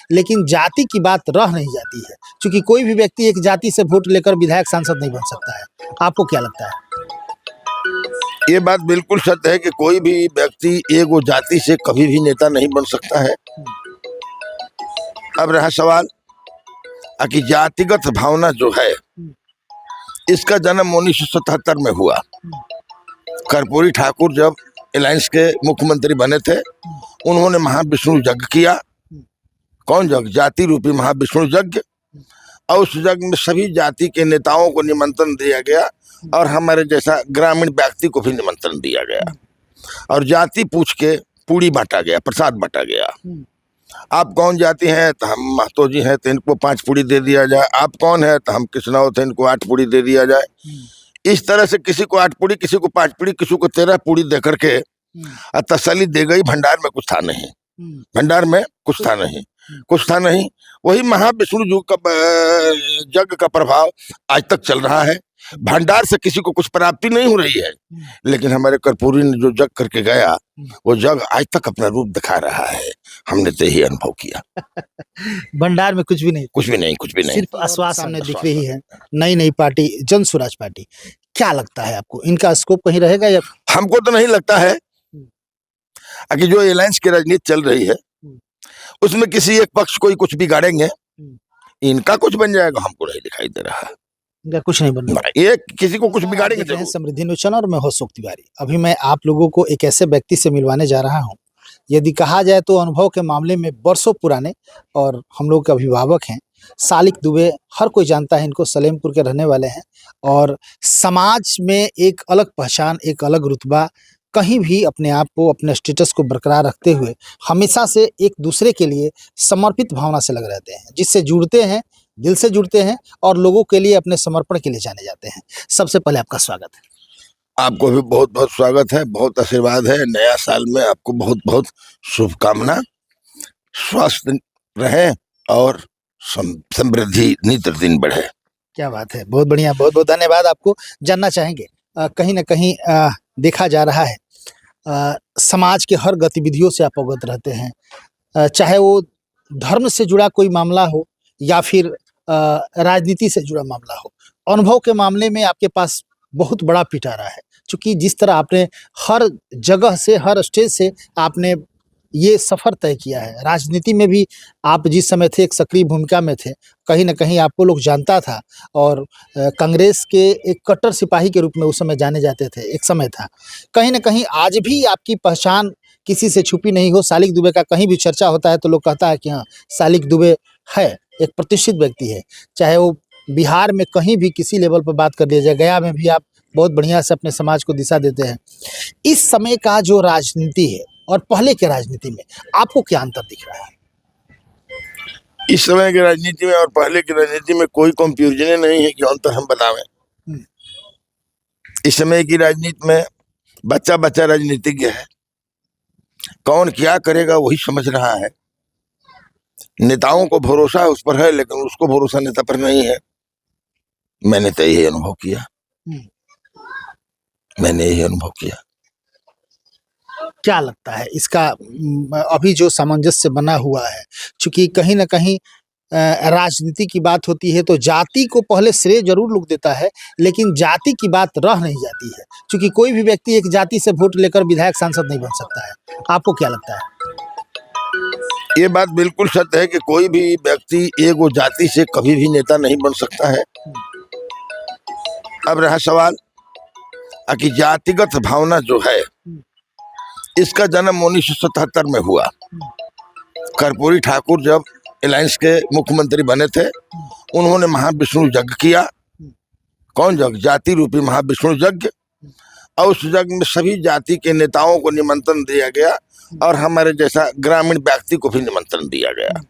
लेकिन जाति की बात रह नहीं जाती है, क्योंकि कोई भी व्यक्ति एक जाति से वोट लेकर विधायक सांसद नहीं बन सकता है। आपको क्या लगता है? ये बात बिल्कुल सत्य है कि कोई भी व्यक्ति एक वो जाति से कभी भी नेता नहीं बन सकता है। अब रहा सवाल कि जातिगत भावना जो है, इसका जन्म 1977 में हुआ। कर्पूरी ठाकुर जब अलायंस के मुख्यमंत्री बने थे, उन्होंने महाविष्णु यज्ञ किया। कौन यज्ञ? जाति रूपी महाविष्णु यज्ञ। और उस यज्ञ में सभी जाति के नेताओं को निमंत्रण दिया गया और हमारे जैसा ग्रामीण व्यक्ति को भी निमंत्रण दिया गया और जाति पूछ के पूरी बांटा गया, प्रसाद बांटा गया। आप कौन जाति हैं? तो हम महतो जी हैं, तो इनको 5 पूड़ी दे दिया जाए। आप कौन है? तो हम किसनौ थे, इनको 8 पूड़ी दे दिया जाए। इस तरह से किसी को 8 पूड़ी, किसी को 5 पूड़ी, किसी को 13 पूड़ी दे करके तसल्ली दे गई। भंडार में कुछ था नहीं, भंडार में कुछ था नहीं, कुछ था नहीं। वही महाविष्णु यज्ञ का प्रभाव आज तक चल रहा है। भंडार से किसी को कुछ प्राप्ति नहीं हो रही है, लेकिन हमारे कर्पूरी ने जो जग करके गया, वो जग आज तक अपना रूप दिखा रहा है। हमने तो यही अनुभव किया। भंडार में कुछ भी नहीं, कुछ भी नहीं, कुछ भी नहीं, सिर्फ आश्वासन सामने दिख रही है। नई नई पार्टी जन स्वराज पार्टी, क्या लगता है आपको, इनका स्कोप कहीं रहेगा? या हमको तो नहीं लगता है कि जो अलायंस की राजनीति चल रही है उसमें किसी एक पक्ष को ही कुछ बिगाड़ेंगे, इनका कुछ बन जाएगा, हमको नहीं दिखाई दे रहा। इनका कुछ नहीं बनना, ये किसी को कुछ बिगाड़ेंगे। समृद्धि न्यूज़ और मैं अशोक तिवारी। अभी मैं आप लोगों को एक ऐसे व्यक्ति से मिलवाने जा रहा हूं, यदि कहा जाए तो अनुभव के मामले में बरसों पुराने और हम लोग के अभिभावक हैं। सालिक दुबे, हर कोई जानता है इनको, सलेमपुर के रहने वाले हैं और समाज में एक अलग पहचान, एक अलग रुतबा, कहीं भी अपने आप को, अपने स्टेटस को बरकरार रखते हुए हमेशा से एक दूसरे के लिए समर्पित भावना से लग रहते हैं, जिससे जुड़ते हैं, दिल से जुड़ते हैं और लोगों के लिए अपने समर्पण के लिए जाने जाते हैं। सबसे पहले आपका स्वागत है। आपको भी बहुत बहुत स्वागत है, बहुत आशीर्वाद है। नया साल में आपको बहुत बहुत शुभकामना। स्वस्थ रहे और समृद्धि नित दिन बढ़े। क्या बात है, बहुत बढ़िया, बहुत बहुत धन्यवाद। आपको जानना चाहेंगे, कहीं ना कहीं देखा जा रहा है समाज के हर गतिविधियों से आप अवगत रहते हैं, चाहे वो धर्म से जुड़ा कोई मामला हो या फिर राजनीति से जुड़ा मामला हो। अनुभव के मामले में आपके पास बहुत बड़ा पिटारा है, क्योंकि जिस तरह आपने हर जगह से, हर स्टेज से आपने ये सफ़र तय किया है। राजनीति में भी आप जिस समय थे एक सक्रिय भूमिका में थे, कहीं ना कहीं आपको लोग जानता था और कांग्रेस के एक कट्टर सिपाही के रूप में उस समय जाने जाते थे, एक समय था। कहीं ना कहीं आज भी आपकी पहचान किसी से छुपी नहीं हो। सालिक दुबे का कहीं भी चर्चा होता है तो लोग कहता है कि हाँ, सालिक दुबे है, एक प्रतिष्ठित व्यक्ति है। चाहे वो बिहार में कहीं भी किसी लेवल पर बात कर लिया जाए, गया में भी आप बहुत बढ़िया से अपने समाज को दिशा देते हैं। इस समय का जो राजनीति है और पहले के राजनीति में आपको क्या अंतर दिख रहा है? इस समय की राजनीति में और पहले की राजनीति में कोई कंफ्यूजन नहीं है कि अंतर हम बतावें। इस समय की राजनीति में बच्चा बच्चा राजनीतिज्ञ है, कौन क्या करेगा वही समझ रहा है। नेताओं को भरोसा उस पर है, लेकिन उसको भरोसा नेता पर नहीं है। मैंने तो यही अनुभव किया, मैंने यही अनुभव किया। क्या लगता है इसका अभी जो सामंजस्य बना हुआ है, क्योंकि कहीं ना कहीं राजनीति की बात होती है तो जाति को पहले श्रेय जरूर लोग देता है, लेकिन जाति की बात रह नहीं जाती है, क्योंकि कोई भी व्यक्ति एक जाति से वोट लेकर विधायक सांसद नहीं बन सकता है। आपको क्या लगता है? ये बात बिल्कुल सत्य है कि कोई भी व्यक्ति एक वो जाति से कभी भी नेता नहीं बन सकता है। अब रहा सवाल कि जातिगत भावना जो है, इसका जन्म 1977 में हुआ। कर्पूरी ठाकुर जब अलायंस के मुख्यमंत्री बने थे, उन्होंने महाविष्णु यज्ञ किया। कौन यज्ञ? जाति रूपी महाविष्णु यज्ञ। और उस यज्ञ में सभी जाति के नेताओं को निमंत्रण दिया गया और हमारे जैसा ग्रामीण व्यक्ति को भी निमंत्रण दिया गया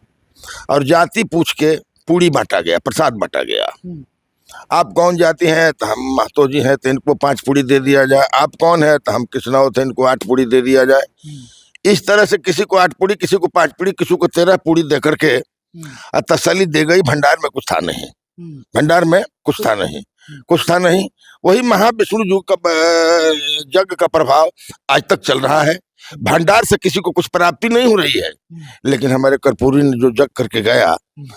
और जाति पूछ के पूड़ी बांटा गया, प्रसाद बांटा गया। आप कौन जाति हैं? तो हम महतो जी हैं, तो इनको 5 पूड़ी दे दिया जाए। आप कौन है? तो हम किसनौ थे, इनको 8 पूड़ी दे दिया जाए। इस तरह से किसी को 8 पूड़ी, किसी को 5 पूड़ी, किसी को 13 पूड़ी दे करके तसल्ली दे गई। भंडार में कुछ था नहीं, भंडार में कुछ था नहीं, कुछ था नहीं। वही महाविष्णु यज्ञ का प्रभाव आज तक चल रहा है। भंडार से किसी को कुछ प्राप्ति नहीं हो रही है, लेकिन हमारे कर्पूरी ने जो जग करके गया,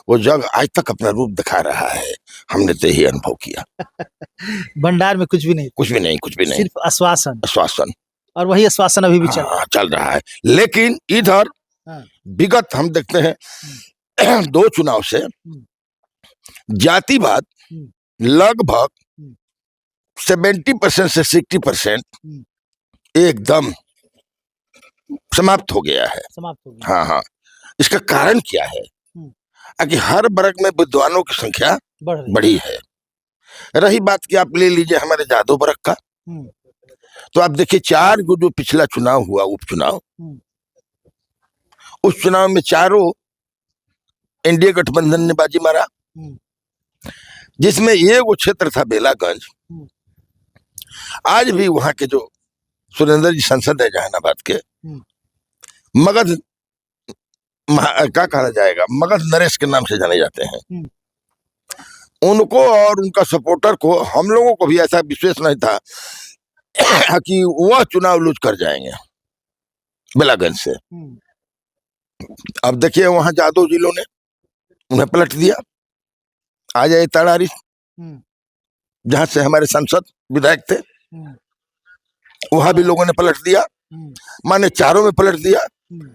वो जग आज तक अपना रूप दिखा रहा है। हमने तो यही अनुभव किया। भंडार में कुछ भी नहीं, कुछ भी नहीं, कुछ भी नहीं, सिर्फ आश्वासन, आश्वासन, और वही आश्वासन अभी भी चल रहा हाँ, चल रहा है। लेकिन इधर है। विगत हम देखते हैं 2 चुनाव से जातिवाद लगभग 70% से 60% एकदम समाप्त हो गया है। समाप्त हो गया। हाँ हाँ, इसका कारण क्या है? कि हर वर्ग में विद्वानों की संख्या बढ़ी है। रही बात कि आप ले लीजिए हमारे जादव वर्ग का, तो आप देखिए 4 जो पिछला चुनाव हुआ, उपचुनाव, उस चुनाव में चारों एनडीए गठबंधन ने बाजी मारा, जिसमें एक वो क्षेत्र था बेलागंज। आज भी वहां के जो सुरेंद्र जी सांसद है जहानाबाद के, मगध क्या कहा जाएगा, मगध नरेश के नाम से जाने जाते हैं। उनको और उनका सपोर्टर को, हम लोगों को भी ऐसा विश्वास नहीं था कि वह चुनाव लूज कर जाएंगे बेलागंज से। अब देखिए वहां जादव जिलों ने उन्हें पलट दिया। आ जाए तड़ारी, जहां से हमारे सांसद विधायक थे, वहां भी लोगों ने पलट दिया। माने चारों में पलट दिया।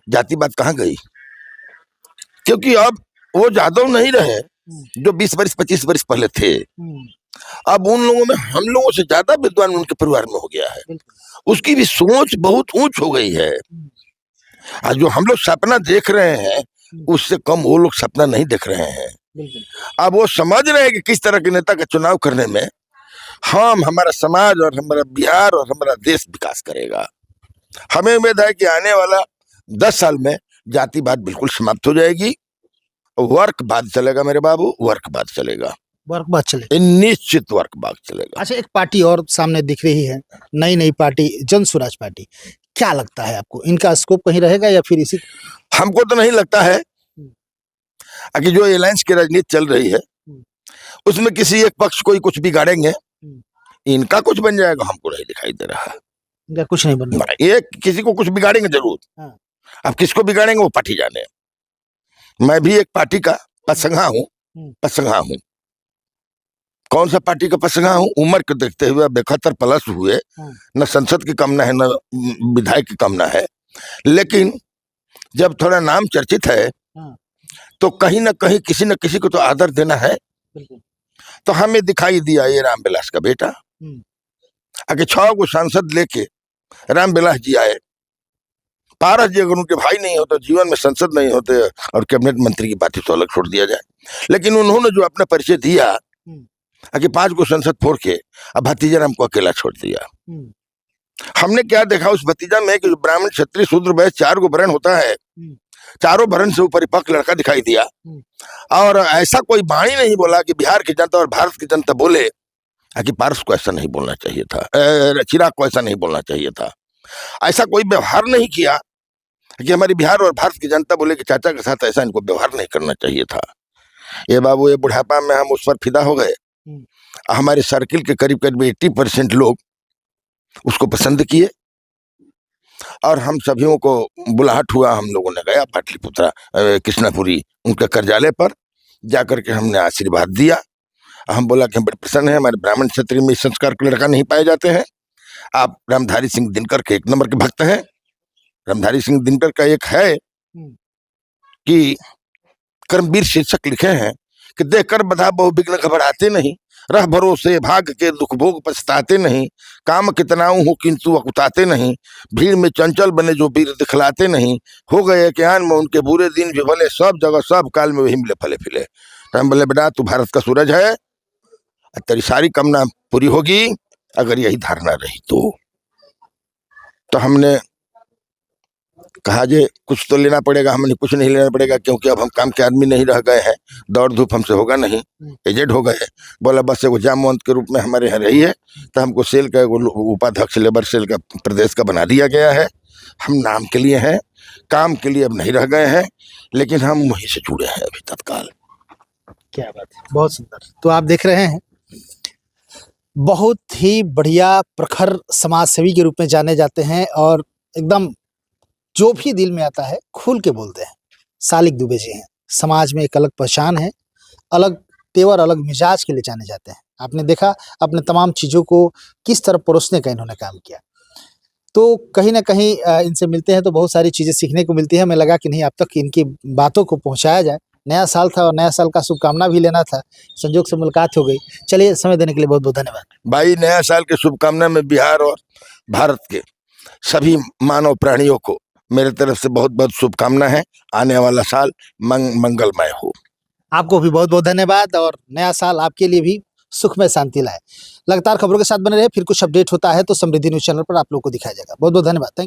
जाति बात कहाँ गई? क्योंकि अब वो जादव नहीं रहे जो 20 वर्ष 25 वर्ष पहले थे। अब उन लोगों में हम लोगों से ज्यादा विद्वान उनके परिवार में हो गया है। उसकी भी सोच बहुत ऊंच हो गई है। आज जो हम लोग सपना देख रहे हैं, उससे कम वो लोग सपना नहीं देख रहे हैं। अब वो समझ रहे हैं कि किस तरह के नेता का चुनाव करने में हमारा समाज और हमारा बिहार और हमारा देश विकास करेगा। हमें उम्मीद है कि आने वाला 10 साल में जातिवाद बिल्कुल समाप्त हो जाएगी। वर्कवाद चलेगा मेरे बाबू, वर्कवाद चलेगा, वर्कवाद चलेगा, निश्चित वर्कवाद चलेगा। अच्छा, एक पार्टी और सामने दिख रही है, नई नई पार्टी, जन स्वराज पार्टी। क्या लगता है आपको, इनका स्कोप कहीं रहेगा या फिर इसी? हमको तो नहीं लगता है कि जो अलायंस की राजनीति चल रही है उसमें किसी एक पक्ष को ही कुछ बिगाड़ेंगे, इनका कुछ बन जाएगा, हमको नहीं दिखाई दे रहा। इनका कुछ नहीं बनना, ये किसी को कुछ बिगाड़ेंगे जरूर। अब किसको बिगाड़ेंगे वो पार्टी जाने। मैं भी एक पार्टी का पसंगा हूँ। कौन सा पार्टी का पसंगा हूँ? उम्र को देखते हुए 71 प्लस हुए, न संसद की कामना है न विधायक की कामना है, लेकिन जब थोड़ा नाम चर्चित है तो कहीं ना कहीं किसी न किसी को तो आदर देना है। तो हमें दिखाई दिया ये रामविलास का बेटा, आगे 6 को सांसद लेके रामविलास जी आए। पारस जी अगर उनके भाई नहीं होते, जीवन में संसद नहीं होते और कैबिनेट मंत्री की बात तो अलग छोड़ दिया जाए, लेकिन उन्होंने जो अपना परिचय दिया कि 5 को संसद फोड़ के अब भतीजा राम को अकेला छोड़ दिया। हमने क्या देखा उस भतीजा में कि ब्राह्मण क्षत्रिय शूद्र वैश्य 4 को वर्ण होता है, चारों वर्ण से परिपक्व लड़का दिखाई दिया। और ऐसा कोई वाणी नहीं बोला कि बिहार की जनता और भारत की जनता बोले कि पारस को ऐसा नहीं बोलना चाहिए था, चिराग को ऐसा नहीं बोलना चाहिए था। ऐसा कोई व्यवहार नहीं किया कि हमारी बिहार और भारत की जनता बोले कि चाचा के साथ ऐसा इनको व्यवहार नहीं करना चाहिए था। ये बाबू, ये बुढ़ापा में हम उस पर फिदा हो गए। हमारे सर्किल के करीब करीब 80% लोग उसको पसंद किए और हम सभियों को बुलाहट हुआ। हम लोगों ने गया पाटलिपुत्रा कृष्णापुरी उनके कार्यालय पर जाकर के हमने आशीर्वाद दिया। हम बोला कि हम बड़े प्रसन्न हैं, हमारे ब्राह्मण क्षेत्र में इस संस्कार के लड़का नहीं पाए जाते हैं। आप रामधारी सिंह दिनकर के 1 नंबर के भक्त हैं। रामधारी सिंह दिनकर का एक है कि कर्मवीर शीर्षक लिखे हैं कि देखकर बधा बहु विघ्न घबराते नहीं, रह भरोसे भाग के दुख भोग पछताते नहीं, काम कितनाऊ हो किंतु अकुताते नहीं, भीड़ में चंचल बने जो वीर दिखलाते नहीं, हो गए ज्ञान में उनके बुरे दिन भी भले, सब जगह सब काल में वही मिले फले फिले। तो हम बोले बेटा तू भारत का सूरज है, तेरी सारी कामना पूरी होगी अगर यही धारणा रही तो हमने कहा जे कुछ तो लेना पड़ेगा। हमने कुछ नहीं लेना पड़ेगा क्योंकि अब हम काम के आदमी नहीं रह गए हैं, दौड़ धूप हमसे होगा नहीं, एजेड हो गए। बोला बस एगो जामवंत के रूप में हमारे यहाँ रही है, तो हमको सेल का उपाध्यक्ष लेबर सेल का प्रदेश का बना दिया गया है। हम नाम के लिए हैं, काम के लिए अब नहीं रह गए हैं, लेकिन हम वहीं से जुड़े हैं अभी तत्काल। क्या बात है, बहुत सुंदर। तो आप देख रहे हैं, बहुत ही बढ़िया प्रखर समाज सेवी के रूप में जाने जाते हैं और एकदम जो भी दिल में आता है खुल के बोलते हैं। सालिक दुबे जी हैं, समाज में एक अलग पहचान है, अलग तेवर, अलग मिजाज के लिए जाने जाते हैं। आपने देखा अपने तमाम चीज़ों को किस तरह परोसने का इन्होंने काम किया। तो कहीं न कहीं इनसे मिलते हैं तो बहुत सारी चीज़ें सीखने को मिलती है। हमें लगा कि नहीं, अब तक इनकी बातों को पहुँचाया जाए। नया साल था और नया साल का शुभकामना भी लेना था, संयोग से मुलाकात हो गई। चलिए, समय देने के लिए बहुत-बहुत धन्यवाद। भाई, नया साल की शुभकामना में बिहार और भारत के सभी मानव प्राणियों को मेरे तरफ से बहुत बहुत शुभकामना है। आने वाला साल मंगलमय हो। आपको भी बहुत-बहुत धन्यवाद और नया साल आपके लिए भी सुखमय शांति लाए। लगातार खबरों के साथ बने रहे, फिर कुछ अपडेट होता है तो समृद्धि न्यूज़ चैनल पर आप लोग को दिखाया जाएगा। बहुत-बहुत धन्यवाद। थैंक